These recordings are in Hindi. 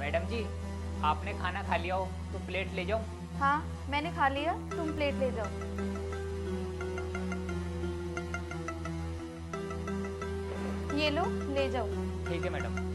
मैडम जी, आपने खाना खा लिया हो तो प्लेट ले जाओ। हाँ, मैंने खा लिया, तुम प्लेट ले जाओ। ये लो, ले जाओ। ठीक है मैडम।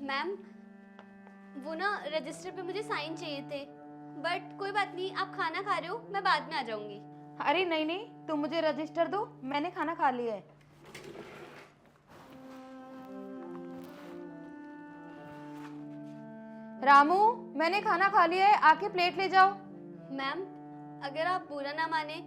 मैम, वो ना रजिस्टर पे मुझे साइन चाहिए थे, बट कोई बात नहीं, आप खाना खा रहे हो, मैं बाद में आ जाऊंगी। अरे नहीं नहीं, तुम मुझे रजिस्टर दो, मैंने खाना खा लिया है। रामू, मैंने खाना खा लिया है, आके प्लेट ले जाओ। मैम, अगर आप बुरा ना माने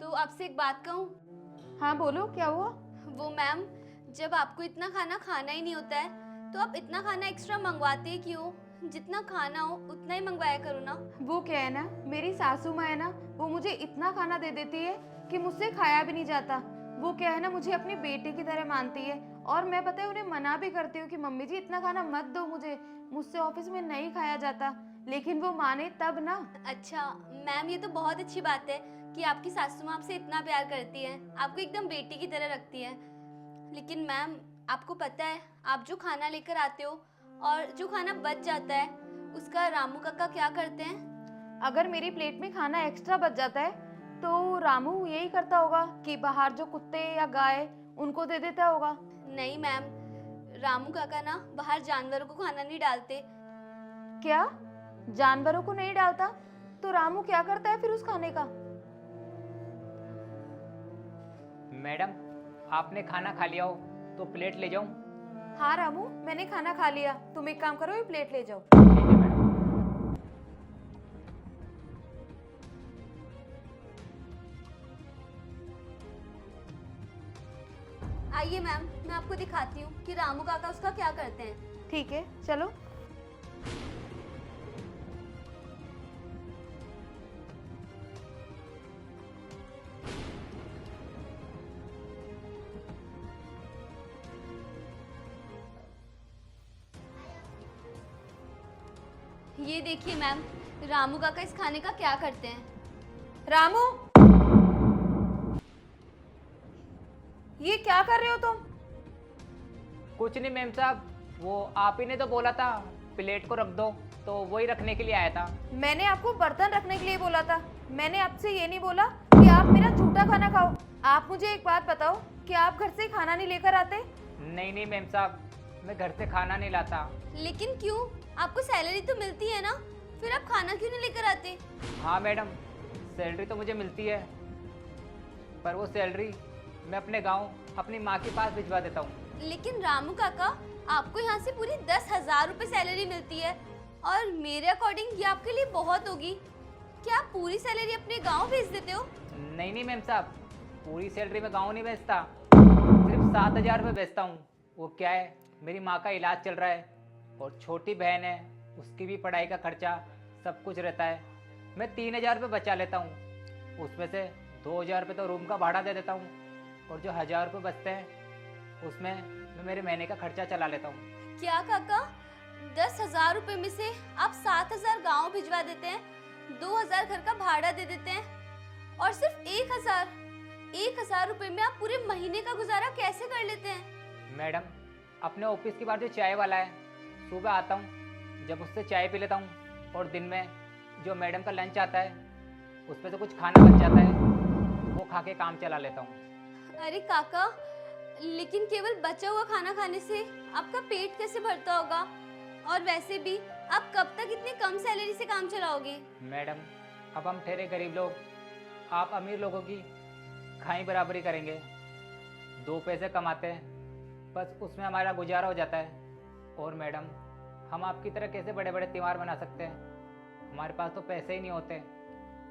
तो आपसे एक बात कहूँ। हाँ बोलो, क्या हुआ? वो मैम, जब आपको इतना खाना खाना ही नहीं होता है तो आप इतना खाना एक्स्ट्रा मंगवाते क्यों? जितना खाना हो उतना ही मंगवाया करो ना। वो क्या है ना, मेरी सासू माँ है ना, वो मुझे इतना खाना दे देती है कि मुझसे खाया भी नहीं जाता। वो क्या है ना, मुझे अपनी बेटी की तरह मानती है, और मैं पता है उन्हें मना भी करती हूँ कि मम्मी जी इतना खाना मत दो मुझसे ऑफिस में नहीं खाया जाता, लेकिन वो माने तब ना। अच्छा मैम, ये तो बहुत अच्छी बात है कि आपकी सासू माँ आपसे इतना प्यार करती है, आपको एकदम बेटी की तरह रखती है। लेकिन मैम, आपको पता है आप जो खाना लेकर आते हो और जो खाना बच जाता है उसका रामू काका क्या करते हैं? अगर मेरी प्लेट में खाना एक्स्ट्रा बच जाता है तो रामू यही करता होगा कि बाहर जो कुत्ते या गाय उनको दे देता होगा। नहीं मैम, रामू काका ना बाहर जानवरों को खाना नहीं डालते। क्या? जानवरों को नहीं डालता? तो रामू क्या करता है फिर उस खाने का? मैडम, आपने खाना खा लिया हो तो प्लेट ले जाओ। हाँ रामू, मैंने खाना खा लिया, तुम एक काम करो, ये प्लेट ले जाओ। ठीक है मैडम। आइए मैम, मैं आपको दिखाती हूँ कि रामू काका उसका क्या करते हैं। ठीक है, चलो। ये देखिए मैम, रामू काका इस खाने का क्या करते हैं। रामू, ये क्या कर रहे हो तुम? कुछ नहीं मैम साहब, वो आप ही ने तो बोला था प्लेट को रख दो, तो वही रखने के लिए आया था। मैंने आपको बर्तन रखने के लिए बोला था, मैंने आपसे ये नहीं बोला कि आप मेरा झूठा खाना खाओ। आप मुझे एक बात बताओ कि आप घर से खाना नहीं लेकर आते? नहीं नहीं मैम साहब, मैं घर से खाना नहीं लाता। लेकिन क्यों? आपको सैलरी तो मिलती है ना, फिर आप खाना क्यों नहीं लेकर आते? हाँ मैडम, सैलरी तो मुझे मिलती है, पर वो सैलरी मैं अपने गांव अपनी माँ के पास भिजवा देता हूँ। लेकिन रामू काका, आपको यहाँ से पूरी 10,000 रुपये सैलरी मिलती है, और मेरे अकॉर्डिंग ये आपके लिए बहुत होगी। क्या आप पूरी सैलरी अपने गांव भेज देते हो? नहीं नहीं मैम साहब, पूरी सैलरी मैं गाँव नहीं भेजता, सिर्फ 7,000 रुपये भेजता हूँ। वो क्या है, मेरी माँ का इलाज चल रहा है और छोटी बहन है, उसकी भी पढ़ाई का खर्चा सब कुछ रहता है। मैं 3,000 रुपये बचा लेता हूँ, उसमें से 2,000 रुपये तो रूम का भाड़ा दे देता हूँ, और जो 1,000 रुपये बचते हैं उसमें मैं मेरे महीने का खर्चा चला लेता हूँ। क्या काका, 10,000 रुपये में से आप 7,000 गाँव भिजवा देते हैं, 2,000 घर का भाड़ा दे देते हैं, और सिर्फ 1,000 रुपये में आप पूरे महीने का गुजारा कैसे कर लेते हैं? मैडम, अपने ऑफिस के बाहर जो चाय वाला है, सुबह आता हूँ, जब उससे चाय पी लेता हूँ और दिन में जो मैडम का लंच आता है उस पर तो कुछ खाना बच जाता है, वो खा के काम चला लेता हूँ। अरे काका, लेकिन केवल बचा हुआ खाना खाने से आपका पेट कैसे भरता होगा? और वैसे भी आप कब तक इतनी कम सैलरी से काम चलाओगे? मैडम, अब हम ठहरे गरीब लोग, आप अमीर लोगों की खाई बराबरी करेंगे। 2 पैसे कमाते हैं, बस उसमें हमारा गुजारा हो जाता है। और मैडम, हम आपकी तरह कैसे बड़े बड़े त्योहार मना सकते हैं? हमारे पास तो पैसे ही नहीं होते।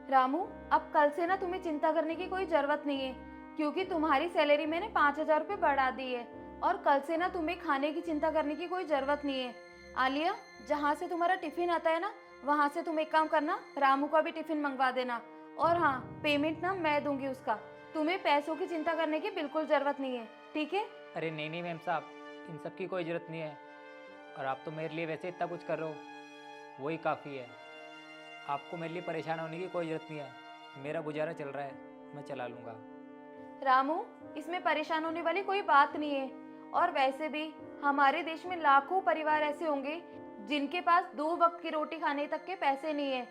रामू, अब कल से ना तुम्हें चिंता करने की कोई जरूरत नहीं है, क्योंकि तुम्हारी सैलरी मैंने 5,000 रुपये बढ़ा दी है। और कल से ना तुम्हें खाने की चिंता करने की कोई जरूरत नहीं है। आलिया, जहाँ से तुम्हारा टिफिन आता है ना, वहाँ से तुम एक काम करना, रामू का भी टिफिन मंगवा देना। और हाँ, पेमेंट ना मैं दूंगी उसका। तुम्हें पैसों की चिंता करने की बिल्कुल जरूरत नहीं है, ठीक है? अरे नहीं नहीं मैम साहब, इन सब की कोई ज़रूरत नहीं है। और आप तो मेरे लिए वैसे इतना कुछ कर रहे हो, वही काफ़ी है। आपको मेरे लिए परेशान होने की कोई ज़रूरत नहीं है। मेरा गुजारा चल रहा है, मैं चला लूँगा। रामू, इसमें परेशान होने वाली कोई बात नहीं है। और वैसे भी हमारे देश में लाखों परिवार ऐसे होंगे जिनके पास 2 वक्त की रोटी खाने तक के पैसे नहीं है।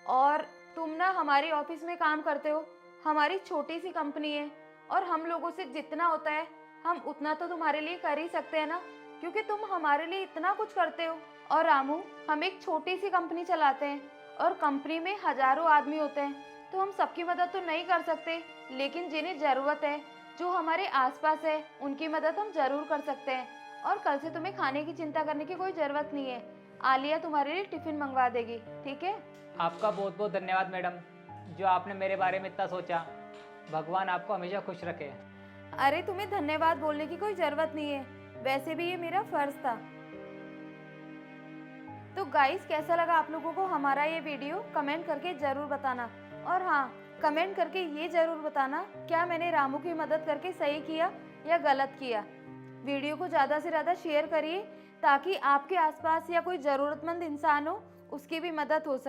और तुम ना हमारे ऑफिस में काम करते हो, हमारी छोटी सी कंपनी है, और हम लोगों से जितना होता है हम उतना तो तुम्हारे लिए कर ही सकते हैं ना, क्योंकि तुम हमारे लिए इतना कुछ करते हो। और रामू, हम एक छोटी सी कंपनी चलाते हैं और कंपनी में हजारों आदमी होते हैं, तो हम सबकी मदद तो नहीं कर सकते, लेकिन जिन्हें ज़रूरत है, जो हमारे आसपास है, उनकी मदद हम ज़रूर कर सकते हैं। और कल से तुम्हें खाने की चिंता करने की कोई ज़रूरत नहीं है। आलिया तुम्हारे लिए टिफ़िन मंगवा देगी, ठीक है? आपका बहुत बहुत धन्यवाद मैडम, जो आपने मेरे बारे में इतना सोचा। भगवान आपको हमेशा खुश रखे। अरे, तुम्हें धन्यवाद बोलने की कोई ज़रूरत नहीं है, वैसे भी ये मेरा फ़र्ज़ था। तो गाइस, कैसा लगा आप लोगों को हमारा ये वीडियो? कमेंट करके ज़रूर बताना। और हाँ, कमेंट करके ये ज़रूर बताना, क्या मैंने रामू की मदद करके सही किया या गलत किया। वीडियो को ज़्यादा से ज़्यादा शेयर करिए, ताकि आपके आसपास या कोई ज़रूरतमंद इंसान हो, उसकी भी मदद हो सके।